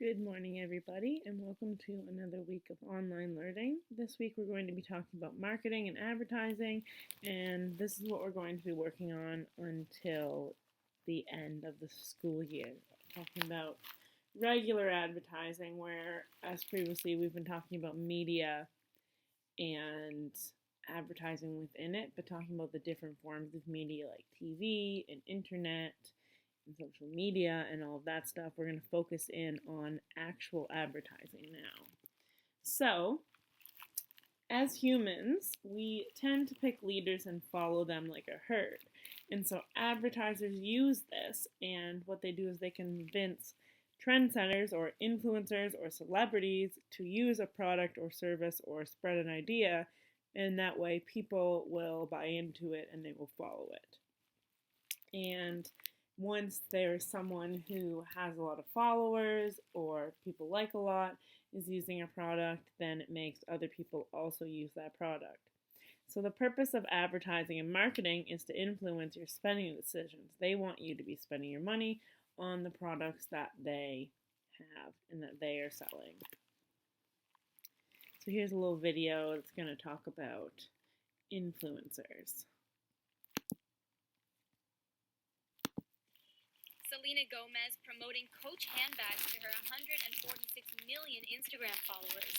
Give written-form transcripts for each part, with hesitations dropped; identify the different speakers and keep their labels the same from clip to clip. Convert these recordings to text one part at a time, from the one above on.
Speaker 1: Good morning, everybody, and welcome to another week of online learning. This week we're going to be talking about marketing and advertising, and this is what we're going to be working on until the end of the school year. Talking about regular advertising, where, as previously, we've been talking about media and advertising within it, but talking about the different forms of media like TV and internet and social media and all of that stuff. We're going to focus in on actual advertising now. So, as humans, we tend to pick leaders and follow them like a herd. And so advertisers use this, and what they do is they convince trendsetters or influencers or celebrities to use a product or service or spread an idea, and that way people will buy into it and they will follow it. And once there's someone who has a lot of followers or people like a lot is using a product, then it makes other people also use that product. So the purpose of advertising and marketing is to influence your spending decisions. They want you to be spending your money on the products that they have and that they are selling. So here's a little video that's going to talk about influencers.
Speaker 2: Selena Gomez promoting Coach handbags to her 146 million Instagram followers.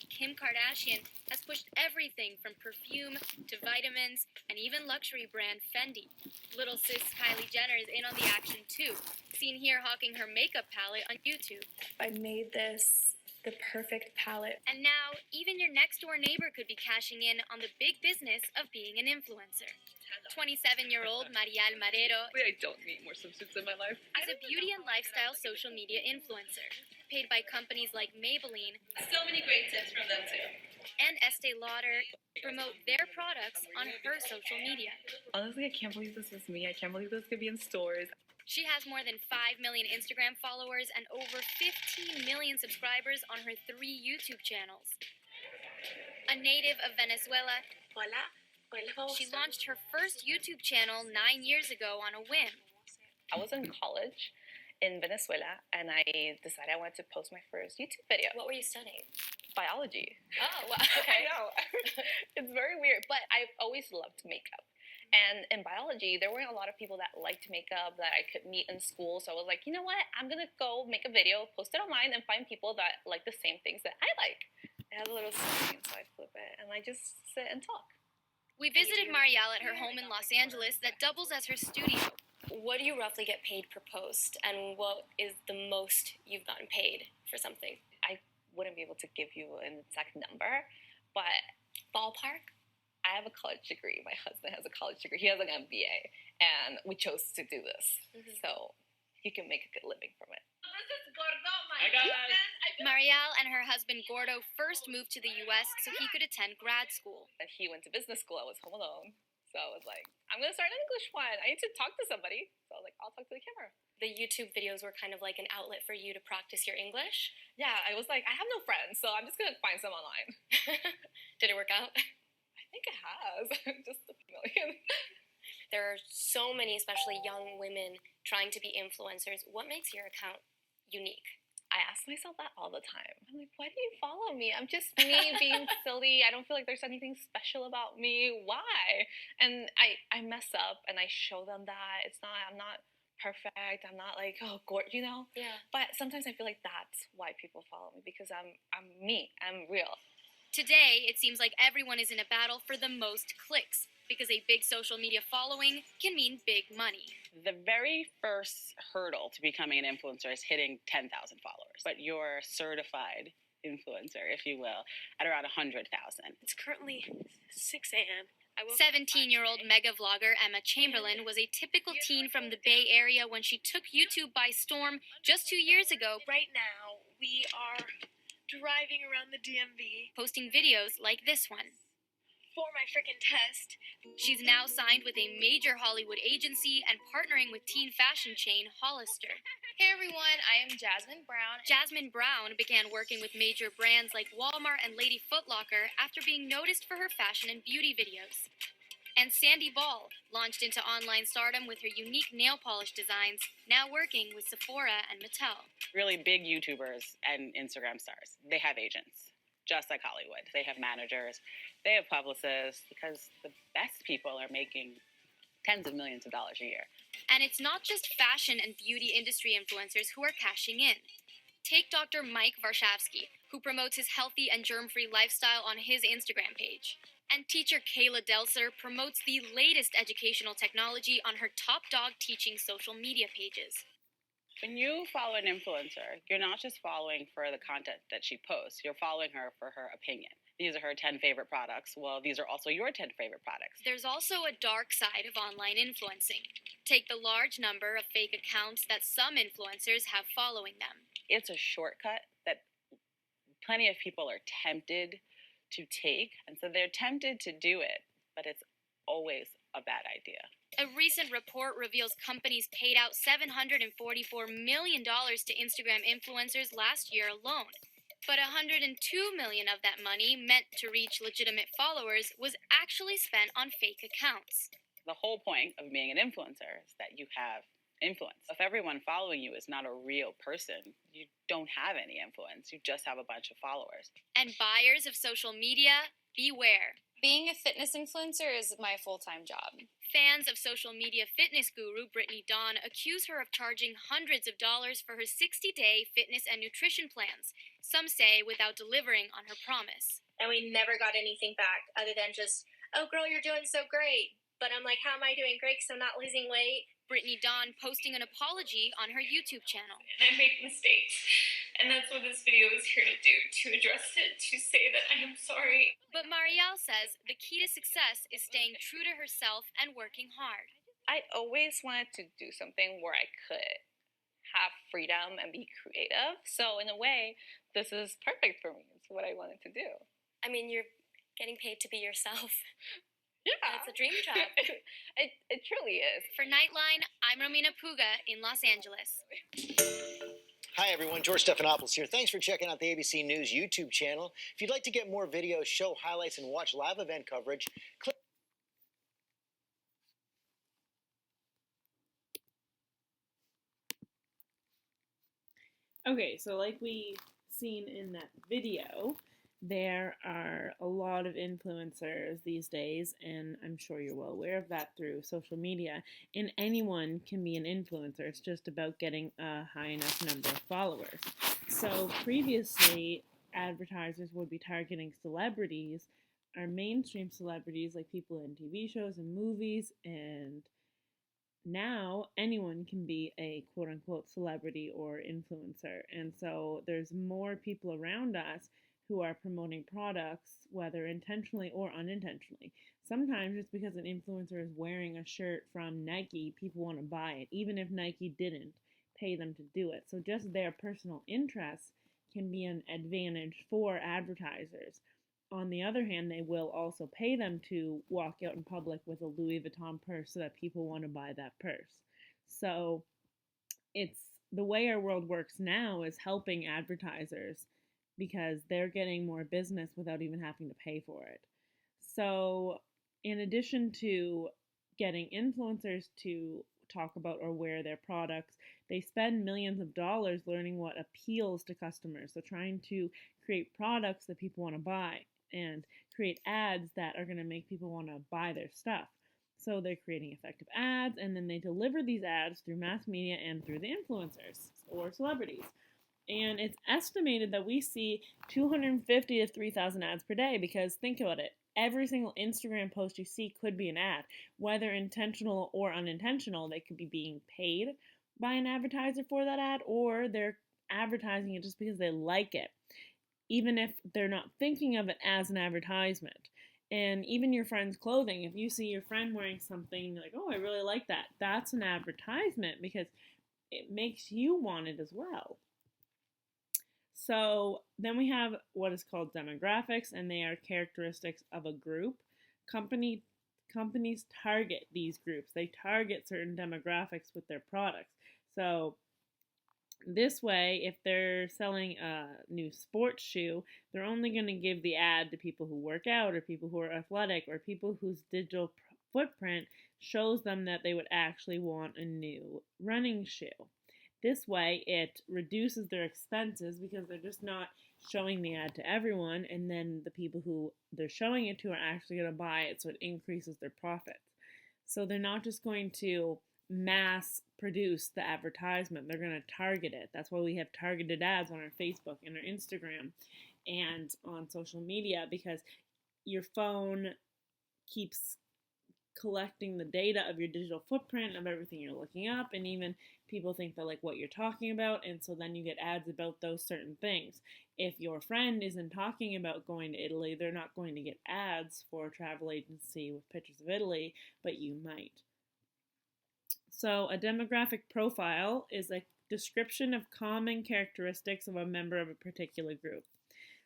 Speaker 2: Kim Kardashian has pushed everything from perfume to vitamins and even luxury brand Fendi. Little sis Kylie Jenner is in on the action too, seen here hawking her makeup palette on YouTube.
Speaker 3: I made this the perfect palette.
Speaker 2: And now, even your next door neighbor could be cashing in on the big business of being an influencer. 27-year-old Marial Marrero
Speaker 4: I don't need more swimsuits in my life.
Speaker 2: is a beauty and lifestyle social media influencer, paid by companies like Maybelline
Speaker 4: So many great tips from them too.
Speaker 2: and Estee Lauder to promote their products on her social media.
Speaker 4: Honestly, I can't believe this is me. I can't believe this could be in stores.
Speaker 2: She has more than 5 million Instagram followers and over 15 million subscribers on her 3 YouTube channels. A native of Venezuela, she launched her first YouTube channel 9 years ago on a whim.
Speaker 4: I was in college in Venezuela and I decided I wanted to post my first YouTube video.
Speaker 3: What were you studying?
Speaker 4: Biology.
Speaker 3: Oh, wow.
Speaker 4: I know. It's very weird, but I've always loved makeup. And in biology, there weren't a lot of people that liked makeup that I could meet in school. So I was like, you know what? I'm going to go make a video, post it online, and find people that like the same things that I like. It has a little screen, so I flip it, and I just sit and talk.
Speaker 2: We visited Marial at her home in Los Angeles that doubles as her studio.
Speaker 3: What do you roughly get paid per post, and what is the most you've gotten paid for something?
Speaker 4: I wouldn't be able to give you an exact number, but
Speaker 3: Ballpark?
Speaker 4: I have a college degree. My husband has a college degree. He has an MBA, and we chose to do this. So you can make a good living from it.
Speaker 2: This is Gordo, my Marial and her husband Gordo first moved to the U.S. so he could attend grad school.
Speaker 4: And he went to business school. I was home alone. So I was like, I'm going to start an English one. I need to talk to somebody. So I was like, I'll talk to the camera.
Speaker 3: The YouTube videos were kind of like an outlet for you to practice your English?
Speaker 4: Yeah, I was like, I have no friends, so I'm just going to find some online.
Speaker 3: Did it work out?
Speaker 4: I think it has. Just a million.
Speaker 3: There are so many, especially young women, trying to be influencers. What makes your account unique?
Speaker 4: I ask myself that all the time. I'm like, why do you follow me? I'm just me being silly. I don't feel like there's anything special about me. Why? And I mess up and I show them that I'm not perfect. I'm not like, oh, you know?
Speaker 3: Yeah.
Speaker 4: But sometimes I feel like that's why people follow me, because I'm me. I'm real.
Speaker 2: Today, it seems like everyone is in a battle for the most clicks, because a big social media following can mean big money.
Speaker 5: The very first hurdle to becoming an influencer is hitting 10,000 followers, but you're certified influencer, if you will, at around 100,000.
Speaker 3: It's currently 6 a.m.
Speaker 2: 17-year-old mega vlogger Emma Chamberlain was a typical teen from the Bay Area when she took YouTube by storm just 2 years ago.
Speaker 6: Right now, we are driving around the DMV
Speaker 2: Posting videos like this one.
Speaker 6: for my freaking test.
Speaker 2: She's now signed with a major Hollywood agency and partnering with teen fashion chain Hollister.
Speaker 7: Hey everyone, I am Jasmine Brown.
Speaker 2: Jasmine Brown began working with major brands like Walmart and Lady Foot Locker after being noticed for her fashion and beauty videos. And Sandy Ball launched into online stardom with her unique nail polish designs, now working with Sephora and Mattel.
Speaker 5: Really big YouTubers and Instagram stars, they have agents, just like Hollywood. They have managers, they have publicists, because the best people are making tens of millions of dollars a year.
Speaker 2: And it's not just fashion and beauty industry influencers who are cashing in. Take Dr. Mike Varshavsky, who promotes his healthy and germ-free lifestyle on his Instagram page. And teacher Kayla Delser promotes the latest educational technology on her Top Dog Teaching social media pages.
Speaker 5: When you follow an influencer, you're not just following for the content that she posts, you're following her for her opinion. These are her 10 favorite products. Well, these are also your 10 favorite products.
Speaker 2: There's also a dark side of online influencing. Take the large number of fake accounts that some influencers have following them.
Speaker 5: It's a shortcut that plenty of people are tempted to take, and so they're tempted to do it, but it's always a bad idea.
Speaker 2: A recent report reveals companies paid out $744 million to Instagram influencers last year alone. But $102 million of that money, meant to reach legitimate followers, was actually spent on fake accounts.
Speaker 5: The whole point of being an influencer is that you have influence. If everyone following you is not a real person, you don't have any influence. You just have a bunch of followers.
Speaker 2: And buyers of social media, beware.
Speaker 7: Being a fitness influencer is my full-time job.
Speaker 2: Fans of social media fitness guru Brittany Dawn accuse her of charging hundreds of dollars for her 60-day fitness and nutrition plans, some say without delivering on her promise.
Speaker 8: And we never got anything back other than just, oh girl, you're doing so great. But I'm like, how am I doing great because I'm not losing weight?
Speaker 2: Brittany Dawn posting an apology on her YouTube channel.
Speaker 6: And I make mistakes. And that's what this video is here to do, to address it, to say that I am sorry.
Speaker 2: But Marielle says the key to success is staying true to herself and working hard.
Speaker 4: I always wanted to do something where I could have freedom and be creative. So in a way, this is perfect for me. It's what I wanted to do.
Speaker 3: I mean, you're getting paid to be yourself.
Speaker 4: Yeah.
Speaker 3: It's a dream job.
Speaker 4: It truly is.
Speaker 2: For Nightline, I'm Romina Puga in Los Angeles.
Speaker 9: Hi everyone, George Stephanopoulos here. Thanks for checking out the ABC News YouTube channel. If you'd like to get more videos, show highlights, and watch live event coverage, click
Speaker 1: Okay, so like we seen in that video, there are a lot of influencers these days, and I'm sure you're well aware of that through social media, and anyone can be an influencer. It's just about getting a high enough number of followers. So previously, advertisers would be targeting celebrities, or mainstream celebrities like people in TV shows and movies, and now anyone can be a quote-unquote celebrity or influencer. And so there's more people around us who are promoting products, whether intentionally or unintentionally. Sometimes it's because an influencer is wearing a shirt from Nike, people want to buy it, even if Nike didn't pay them to do it. So just their personal interests can be an advantage for advertisers. On the other hand, they will also pay them to walk out in public with a Louis Vuitton purse so that people want to buy that purse. So it's the way our world works now is helping advertisers because they're getting more business without even having to pay for it. So in addition to getting influencers to talk about or wear their products, they spend millions of dollars learning what appeals to customers. So trying to create products that people want to buy and create ads that are going to make people want to buy their stuff. So they're creating effective ads, and then they deliver these ads through mass media and through the influencers or celebrities. And it's estimated that we see 250 to 3,000 ads per day, because think about it. Every single Instagram post you see could be an ad. Whether intentional or unintentional, they could be being paid by an advertiser for that ad, or they're advertising it just because they like it, even if they're not thinking of it as an advertisement. And even your friend's clothing, if you see your friend wearing something, you're like, oh, I really like that. That's an advertisement because it makes you want it as well. So then we have what is called demographics, and they are characteristics of a group. Companies target these groups. They target certain demographics with their products. So this way, if they're selling a new sports shoe, they're only going to give the ad to people who work out, or people who are athletic, or people whose digital footprint shows them that they would actually want a new running shoe. This way, it reduces their expenses because they're just not showing the ad to everyone, and then the people who they're showing it to are actually going to buy it, so it increases their profits. So they're not just going to mass produce the advertisement, they're going to target it. That's why we have targeted ads on our Facebook and our Instagram and on social media, because your phone keeps collecting the data of your digital footprint of everything you're looking up, and even people think they like what you're talking about, and so then you get ads about those certain things. If your friend isn't talking about going to Italy, they're not going to get ads for a travel agency with pictures of Italy, but you might. So a demographic profile is a description of common characteristics of a member of a particular group.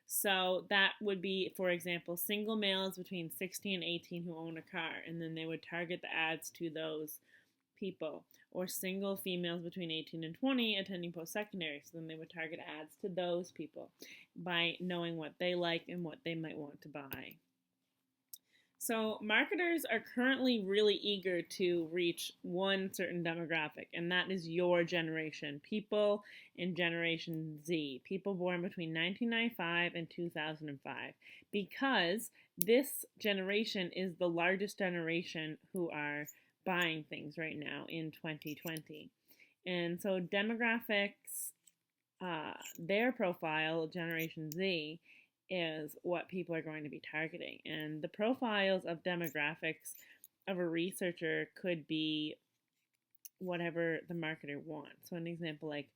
Speaker 1: So that would be, for example, single males between 16 and 18 who own a car, and then they would target the ads to those people. Or single females between 18 and 20 attending post-secondary, so then they would target ads to those people by knowing what they like and what they might want to buy. So marketers are currently really eager to reach one certain demographic, and that is your generation, people in Generation Z, people born between 1995 and 2005, because this generation is the largest generation who are buying things right now in 2020. And so demographics, their profile, Generation Z, is what people are going to be targeting. And the profiles of demographics of a researcher could be whatever the marketer wants. So an example, like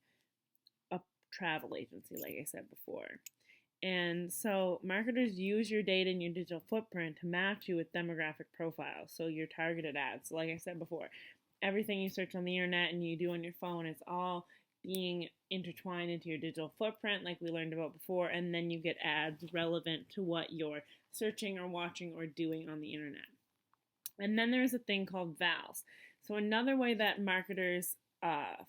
Speaker 1: a travel agency, like I said before. And so marketers use your data and your digital footprint to match you with demographic profiles, so your targeted ads. So like I said before, everything you search on the internet and you do on your phone, it's all being intertwined into your digital footprint like we learned about before, and then you get ads relevant to what you're searching or watching or doing on the internet. And then there's a thing called VALs. So another way that marketers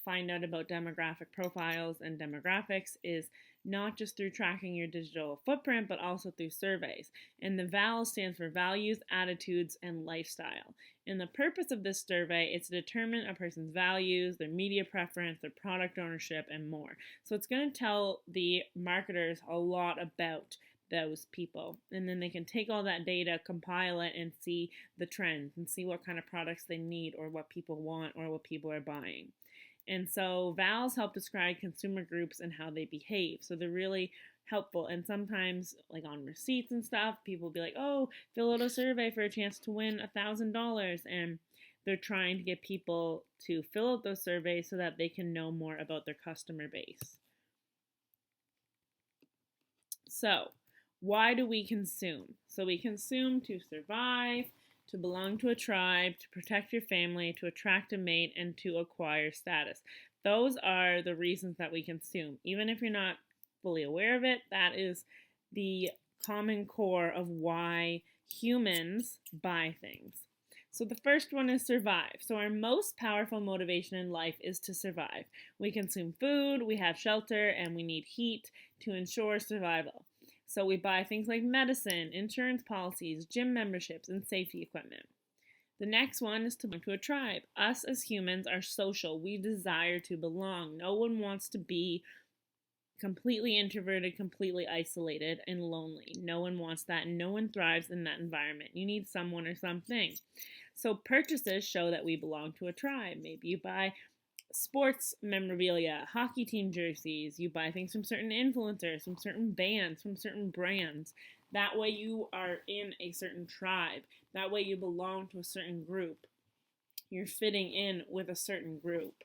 Speaker 1: find out about demographic profiles and demographics is not just through tracking your digital footprint, but also through surveys. And the VAL stands for values, attitudes, and lifestyle. And the purpose of this survey is to determine a person's values, their media preference, their product ownership, and more. So it's going to tell the marketers a lot about those people. And then they can take all that data, compile it, and see the trends and see what kind of products they need or what people want or what people are buying. And so VALs help describe consumer groups and how they behave. So they're really helpful. And sometimes, like on receipts and stuff, people will be like, oh, fill out a survey for a chance to win $1,000. And they're trying to get people to fill out those surveys so that they can know more about their customer base. So, why do we consume? So we consume to survive, to belong to a tribe, to protect your family, to attract a mate, and to acquire status. Those are the reasons that we consume. Even if you're not fully aware of it, that is the common core of why humans buy things. So the first one is survive. So our most powerful motivation in life is to survive. We consume food, we have shelter, and we need heat to ensure survival. So we buy things like medicine, insurance policies, gym memberships, and safety equipment. The next one is to belong to a tribe. Us as humans are social. We desire to belong. No one wants to be completely introverted, completely isolated, and lonely. No one wants that, and no one thrives in that environment. You need someone or something. So purchases show that we belong to a tribe. Maybe you buy sports memorabilia, hockey team jerseys, you buy things from certain influencers, from certain bands, from certain brands. That way you are in a certain tribe. That way you belong to a certain group. You're fitting in with a certain group.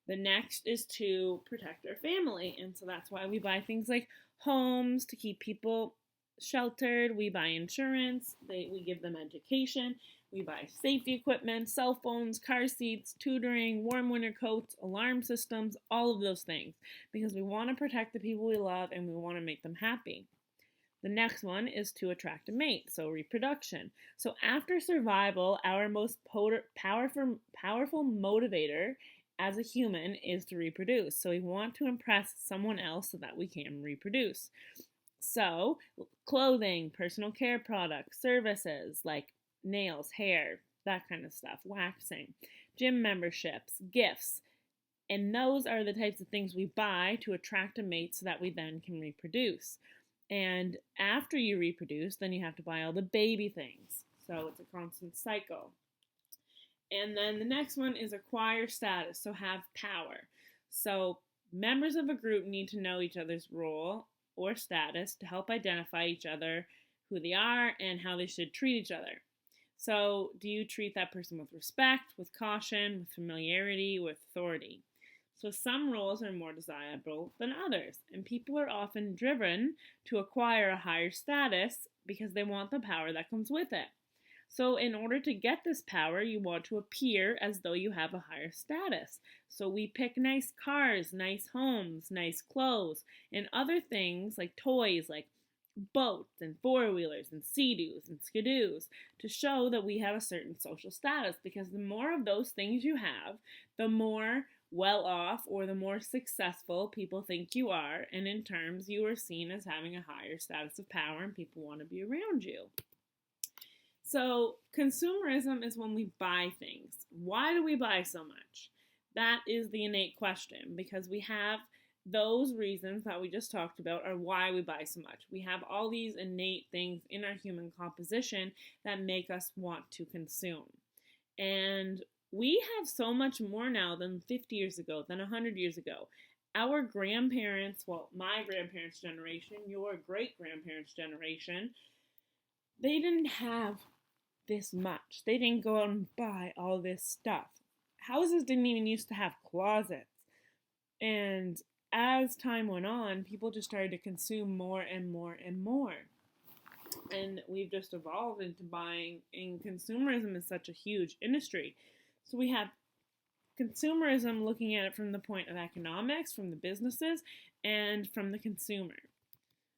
Speaker 1: The next is to protect our family, and so that's why we buy things like homes to keep people sheltered. We buy insurance, we give them education. We buy safety equipment, cell phones, car seats, tutoring, warm winter coats, alarm systems, all of those things, because we want to protect the people we love and we want to make them happy. The next one is to attract a mate, so reproduction. So after survival, our most powerful motivator as a human is to reproduce. So we want to impress someone else so that we can reproduce. So clothing, personal care products, services like nails, hair, that kind of stuff, waxing, gym memberships, gifts. And those are the types of things we buy to attract a mate so that we then can reproduce. And after you reproduce, then you have to buy all the baby things. So it's a constant cycle. And then the next one is acquire status, so have power. So members of a group need to know each other's role or status to help identify each other, who they are, and how they should treat each other. So do you treat that person with respect, with caution, with familiarity, with authority? So some roles are more desirable than others, and people are often driven to acquire a higher status because they want the power that comes with it. So in order to get this power, you want to appear as though you have a higher status. So we pick nice cars, nice homes, nice clothes, and other things like toys, like boats and four-wheelers and sea-doos and skidoos to show that we have a certain social status, because the more of those things you have, the more well off or the more successful people think you are, and in terms you are seen as having a higher status of power and people want to be around you. So consumerism is when we buy things. Why do we buy so much? That is the innate question, because we have those reasons that we just talked about are why we buy so much. We have all these innate things in our human composition that make us want to consume. And we have so much more now than 50 years ago, than 100 years ago. Our grandparents, well, my grandparents' generation, your great-grandparents' generation, they didn't have this much. They didn't go out and buy all this stuff. Houses didn't even used to have closets. And as time went on, people just started to consume more and more and more. And we've just evolved into buying, and consumerism is such a huge industry. So we have consumerism looking at it from the point of economics, from the businesses, and from the consumer.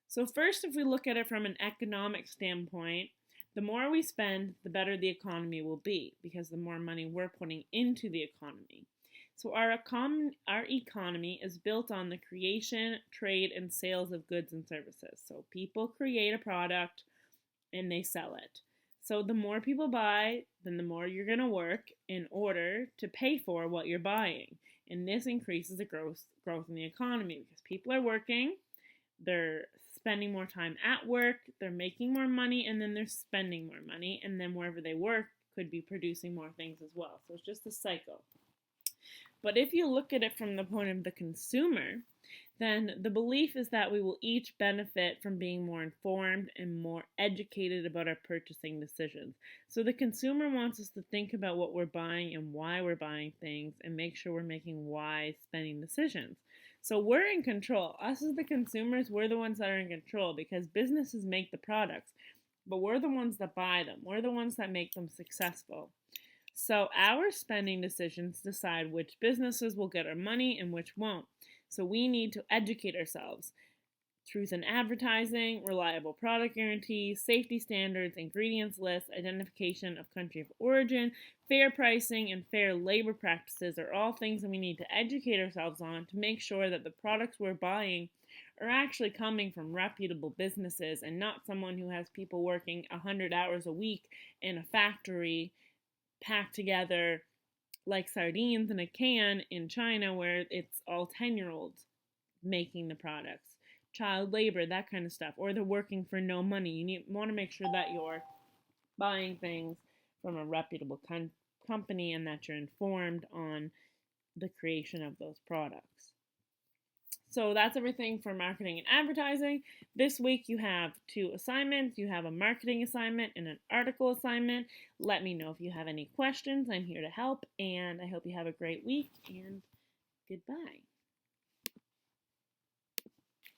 Speaker 1: So first, if we look at it from an economic standpoint, the more we spend, the better the economy will be, because the more money we're putting into the economy. So our economy is built on the creation, trade, and sales of goods and services. So people create a product and they sell it. So the more people buy, then the more you're going to work in order to pay for what you're buying. And this increases the growth in the economy, because people are working, they're spending more time at work, they're making more money, and then they're spending more money, and then wherever they work could be producing more things as well. So it's just a cycle. But if you look at it from the point of the consumer, then the belief is that we will each benefit from being more informed and more educated about our purchasing decisions. So the consumer wants us to think about what we're buying and why we're buying things, and make sure we're making wise spending decisions. So we're in control. Us as the consumers, we're the ones that are in control, because businesses make the products, but we're the ones that buy them. We're the ones that make them successful. So our spending decisions decide which businesses will get our money and which won't. So we need to educate ourselves. Truth in advertising, reliable product guarantees, safety standards, ingredients lists, identification of country of origin, fair pricing, and fair labor practices are all things that we need to educate ourselves on to make sure that the products we're buying are actually coming from reputable businesses and not someone who has people working 100 hours a week in a factory packed together like sardines in a can in China, where it's all 10-year-olds making the products. Child labor, that kind of stuff, or they're working for no money. You want to make sure that you're buying things from a reputable company and that you're informed on the creation of those products. So that's everything for marketing and advertising. This week you have 2 assignments. You have a marketing assignment and an article assignment. Let me know if you have any questions. I'm here to help, and I hope you have a great week, and goodbye.